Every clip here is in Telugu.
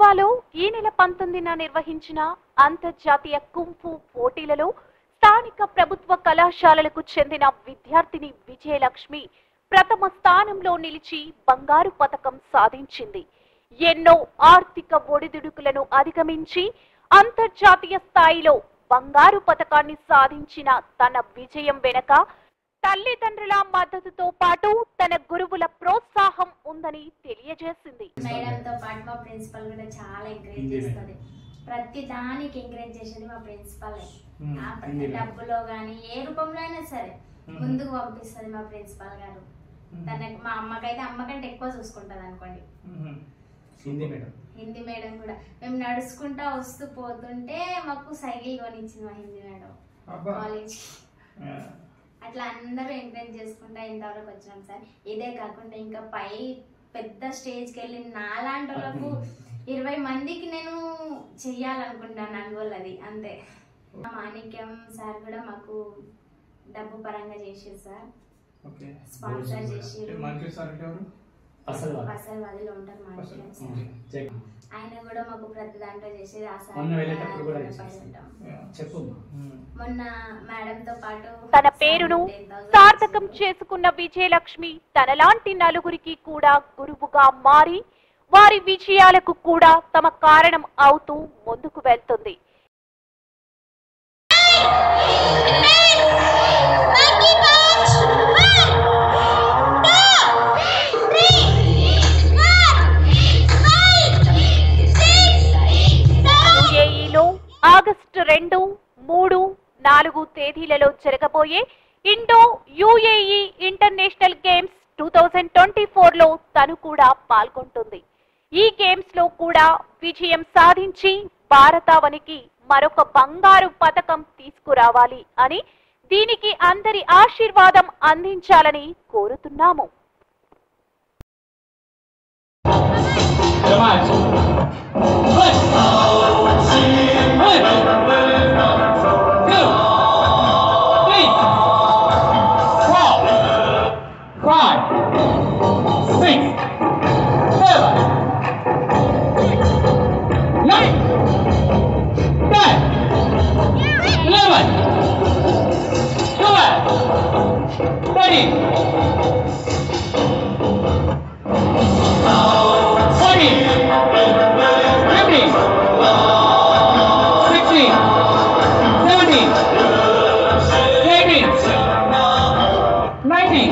గోవాలో ఈ నెల 19న నిర్వహించిన అంతర్జాతీయ కుంఫు పోటీలలో స్థానిక ప్రభుత్వ కళాశాలలకు చెందిన విద్యార్థిని విజయలక్ష్మి ప్రథమ స్థానంలో నిలిచి బంగారు పతకం సాధించింది. ఎన్నో ఆర్థిక ఒడిదుడుకులను అధిగమించి అంతర్జాతీయ స్థాయిలో బంగారు పతకాన్ని సాధించిన తన విజయం వెనుక తల్లిదండ్రుల మద్దతుతో పాటు తన గురువుల ప్రోత్సాహం ఉందని తెలియజేసింది. మేడంతో పాటు మా ప్రిన్సిపల్ కూడా చాలా ఎంకరేజ్ చేస్తుంది. ప్రతి దానికి ఎంకరేజ్ చేసేది మా ప్రిన్సిపల్. డబ్బులో గానీ ఏ రూపంలో అయినా సరే ముందుకు పంపిస్తుంది మా ప్రిన్సిపల్ గారు. తనకు మా అమ్మకంటే ఎక్కువ చూసుకుంటది అనుకోండి. హిందీ మేడం కూడా మేము నడుచుకుంటా వస్తూ పోతుంటే మాకు సైకిల్ కొనిచ్చింది మా హిందీ మేడం కాలేజ్. అట్లా అందరూ ఎంకరేజ్ చేసుకుంటా ఇంతవరకు వచ్చినాం సార్. ఇదే కాకుండా ఇంకా పై పెద్ద స్టేజ్కి వెళ్ళి నాలాంటి వాళ్ళకు 20 మందికి నేను చెయ్యాలనుకుంటాను అనుకోవాలి. అది అంతే. మాణిక్యం సార్ కూడా మాకు డబ్బు పరంగా చేసారు సార్. స్పాన్సర్ చేసి పసల్వాదిలో ఉంటారు మాణిక్యం సార్. ఆయన కూడా మాకు ప్రతి దాంట్లో చేసేది. ఆ సార్ మొన్న మేడంతో పాటు తన పేరును సార్థకం చేసుకున్న విజయలక్ష్మి తనలాంటి నలుగురికి కూడా గురువుగా మారి వారి విజయాలకు కూడా తమ కారణం అవుతూ ముందుకు వెళ్తుంది. యుఏఈలో ఆగస్టు 2, 3, 4 తేదీలలో జరగబోయే ఇండో యుఏఈ ఇంటర్నేషనల్ గేమ్స్ 2024లో తను కూడా పాల్గొంటుంది. ఈ గేమ్స్ లో కూడా విజయం సాధించి భారతావనికి మరొక బంగారు పతకం తీసుకురావాలి అని, దీనికి అందరి ఆశీర్వాదం అందించాలని కోరుతున్నాము. Nineteen,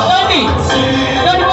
30, 31.